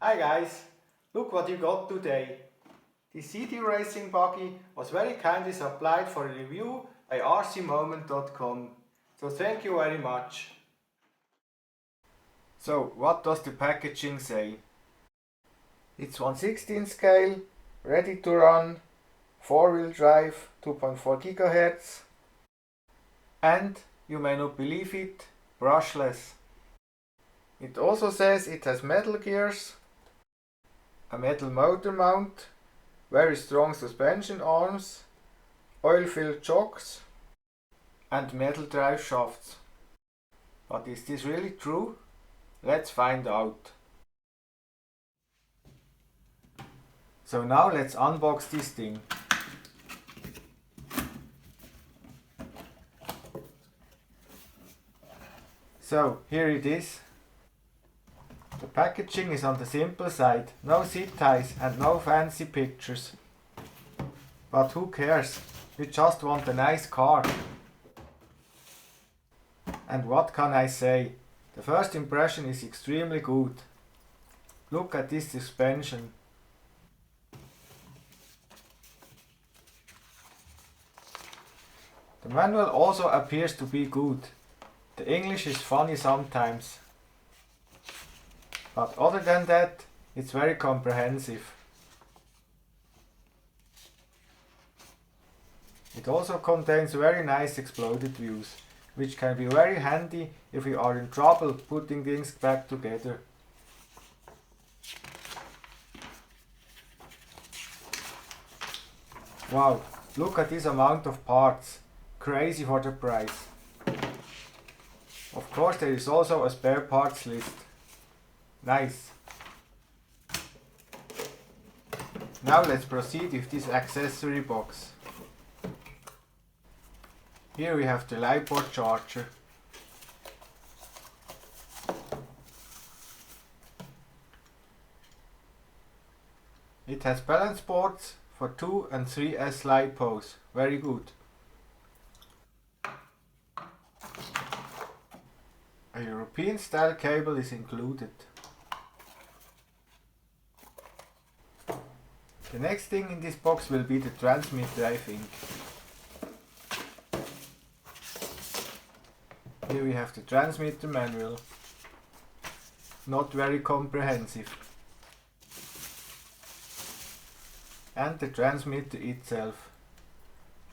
Hi guys, look what you got today. The ZD Racing Buggy was very kindly supplied for review by rcmoment.com. So thank you very much. So what does the packaging say? It's 1/16 scale, ready to run, 4-wheel drive, 2.4 GHz, and, you may not believe it, brushless. It also says it has metal gears, a metal motor mount, very strong suspension arms, oil-filled shocks and metal drive shafts. But is this really true? Let's find out. So now let's unbox this thing. So here it is. The packaging is on the simple side, no zip ties and no fancy pictures. But who cares? We just want a nice car. And what can I say? The first impression is extremely good. Look at this suspension. The manual also appears to be good. The English is funny sometimes. But other than that, it's very comprehensive. It also contains very nice exploded views, which can be very handy if we are in trouble putting things back together. Wow, look at this amount of parts. Crazy for the price. Of course, there is also a spare parts list. Nice. Now let's proceed with this accessory box. Here we have the LiPo charger. It has balance boards for 2 and 3S LiPos. Very good. A European style cable is included. The next thing in this box will be the transmitter, I think. Here we have the transmitter manual. Not very comprehensive. And the transmitter itself.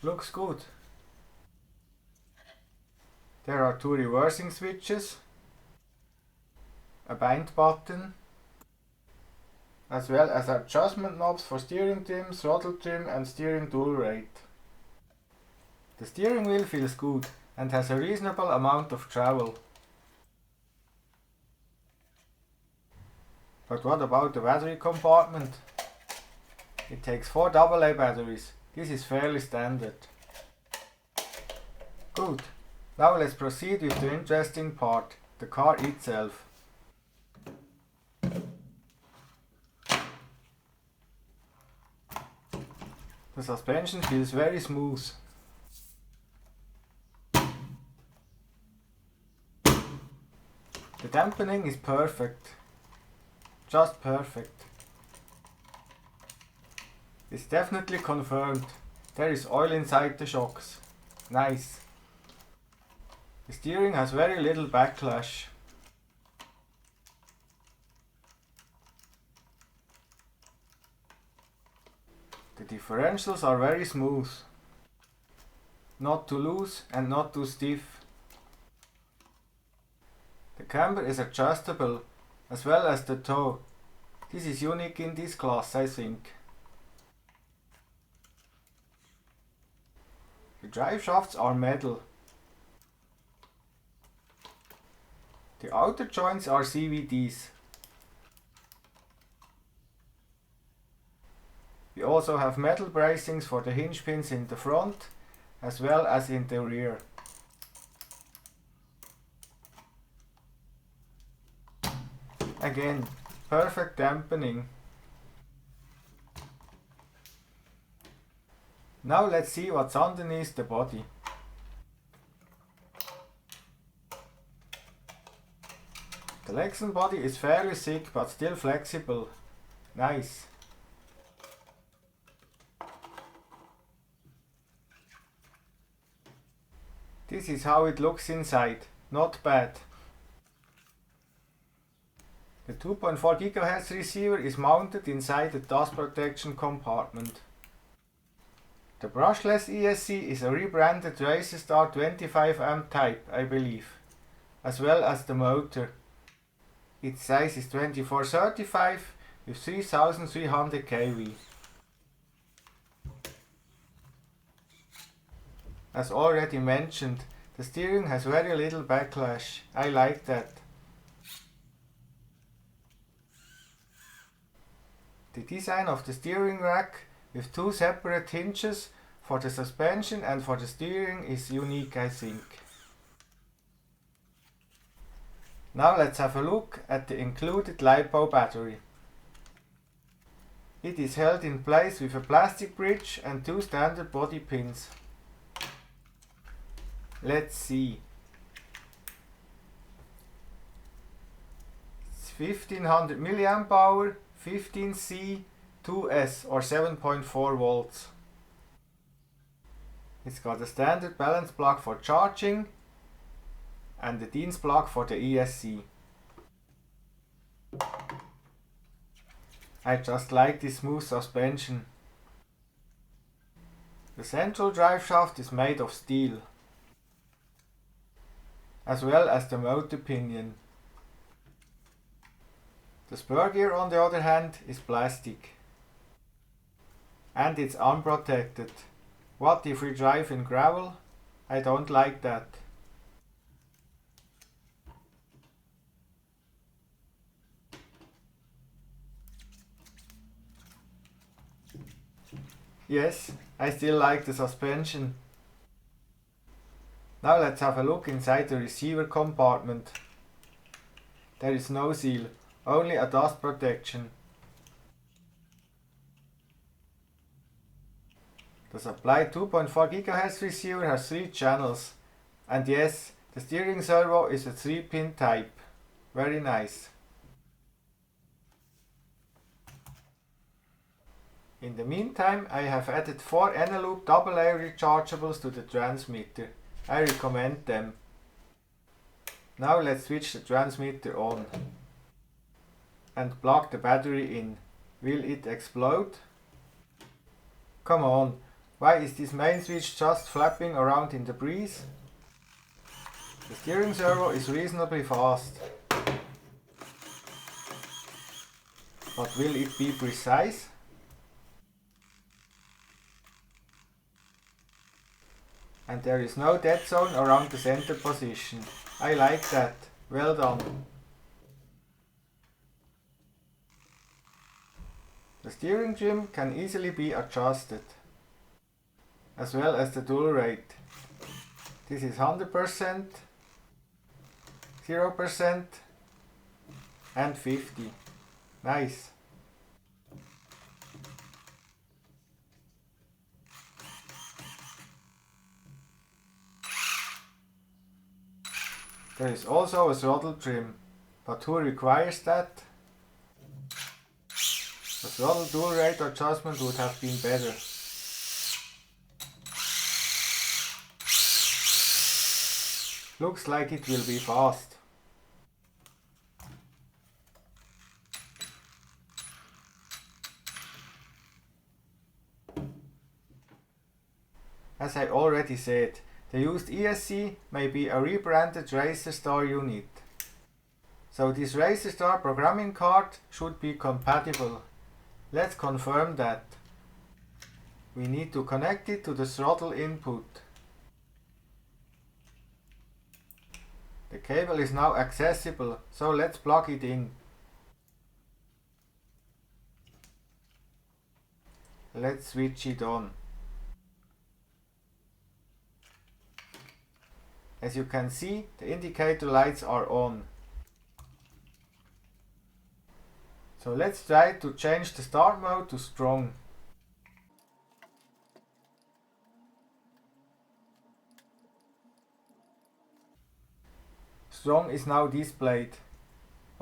Looks good. There are 2 reversing switches, a bind button, as well as adjustment knobs for steering trim, throttle trim and steering dual rate. The steering wheel feels good and has a reasonable amount of travel. But what about the battery compartment? It takes 4 AA batteries. This is fairly standard. Good. Now let's proceed with the interesting part, the car itself. The suspension feels very smooth. The dampening is perfect. Just perfect. It's definitely confirmed. There is oil inside the shocks. Nice. The steering has very little backlash. The differentials are very smooth. Not too loose and not too stiff. The camber is adjustable, as well as the toe. This is unique in this class, I think. The drive shafts are metal. The outer joints are CVDs. We also have metal bracings for the hinge pins in the front, as well as in the rear. Again, perfect dampening. Now let's see what's underneath the body. The legs and body is fairly thick but still flexible. Nice. This is how it looks inside. Not bad. The 2.4 GHz receiver is mounted inside the dust protection compartment. The brushless ESC is a rebranded Racerstar 25 amp type, I believe, as well as the motor. Its size is 2435 with 3300 kV. As already mentioned, the steering has very little backlash. I like that. The design of the steering rack with two separate hinges for the suspension and for the steering is unique, I think. Now let's have a look at the included LiPo battery. It is held in place with a plastic bridge and two standard body pins. Let's see. It's 1500 mAh, 15C, 2S or 7.4 volts. It's got a standard balance plug for charging and the DINS plug for the ESC. I just like this smooth suspension. The central drive shaft is made of steel, as well as the motor pinion. The spur gear, on the other hand, is plastic. And it's unprotected. What if we drive in gravel? I don't like that. Yes, I still like the suspension. Now let's have a look inside the receiver compartment. There is no seal, only a dust protection. The supplied 2.4 GHz receiver has 3 channels. And yes, the steering servo is a 3-pin type. Very nice. In the meantime, I have added 4 Eneloop AA rechargeables to the transmitter. I recommend them. Now let's switch the transmitter on and plug the battery in. Will it explode? Come on, why is this main switch just flapping around in the breeze? The steering servo is reasonably fast. But will it be precise? And there is no dead zone around the center position. I like that. Well done. The steering trim can easily be adjusted, as well as the dual rate. This is 100%, 0% and 50. Nice. There is also a throttle trim, but who requires that? The throttle dual rate adjustment would have been better. Looks like it will be fast. As I already said, the used ESC may be a rebranded Racerstar unit. So this Racerstar programming card should be compatible. Let's confirm that. We need to connect it to the throttle input. The cable is now accessible, so let's plug it in. Let's switch it on. As you can see, the indicator lights are on. So let's try to change the start mode to strong. Strong is now displayed.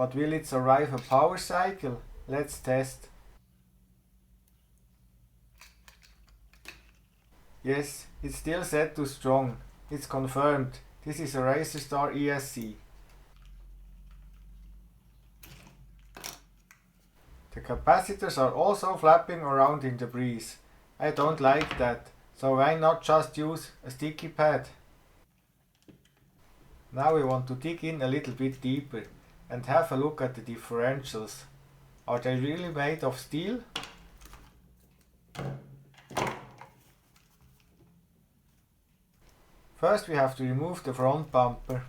But will it survive a power cycle? Let's test. Yes, it's still set to strong. It's confirmed. This is a Racerstar ESC. The capacitors are also flapping around in the breeze. I don't like that, so why not just use a sticky pad? Now we want to dig in a little bit deeper and have a look at the differentials. Are they really made of steel? First we have to remove the front bumper.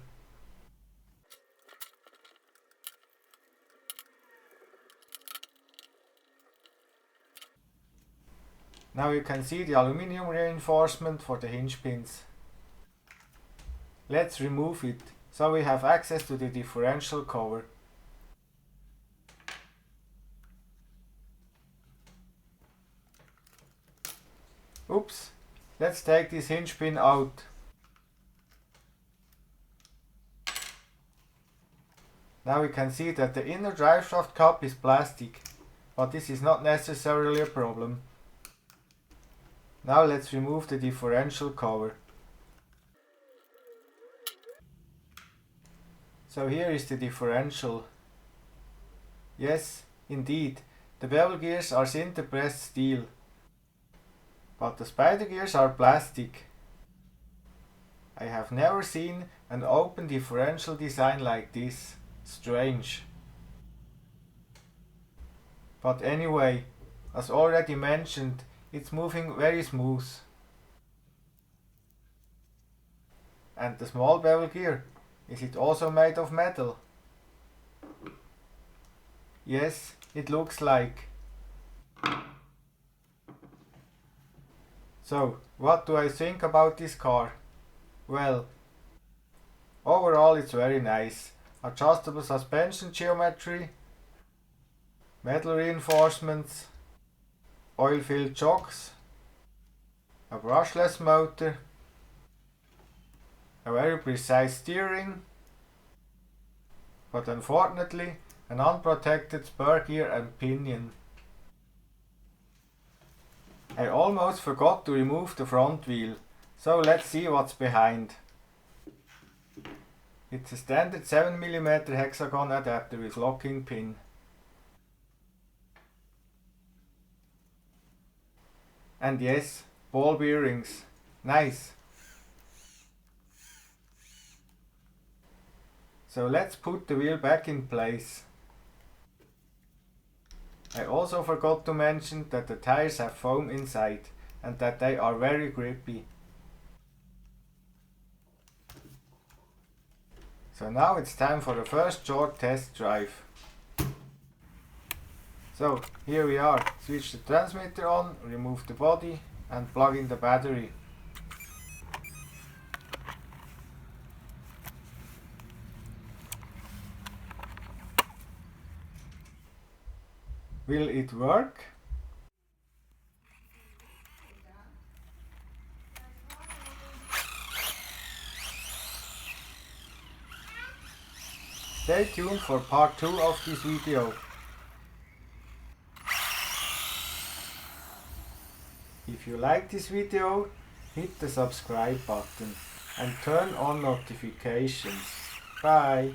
Now you can see the aluminium reinforcement for the hinge pins. Let's remove it, so we have access to the differential cover. Oops, let's take this hinge pin out. Now we can see that the inner driveshaft cup is plastic, but this is not necessarily a problem. Now let's remove the differential cover. So here is the differential. Yes, indeed, the bevel gears are sinter pressed steel, but the spider gears are plastic. I have never seen an open differential design like this. Strange. But anyway, as already mentioned, it's moving very smooth. And the small bevel gear, is it also made of metal? Yes, it looks like. So, what do I think about this car? Well, overall it's very nice. Adjustable suspension geometry, metal reinforcements, oil-filled shocks, a brushless motor, a very precise steering, but unfortunately an unprotected spur gear and pinion. I almost forgot to remove the front wheel, so let's see what's behind. It's a standard 7mm hexagon adapter with locking pin. And yes, ball bearings. Nice. So let's put the wheel back in place. I also forgot to mention that the tires have foam inside and that they are very grippy. So now it's time for the first short test drive. So here we are. Switch the transmitter on, remove the body and plug in the battery. Will it work? Stay tuned for part 2 of this video. If you like this video, hit the subscribe button and turn on notifications. Bye!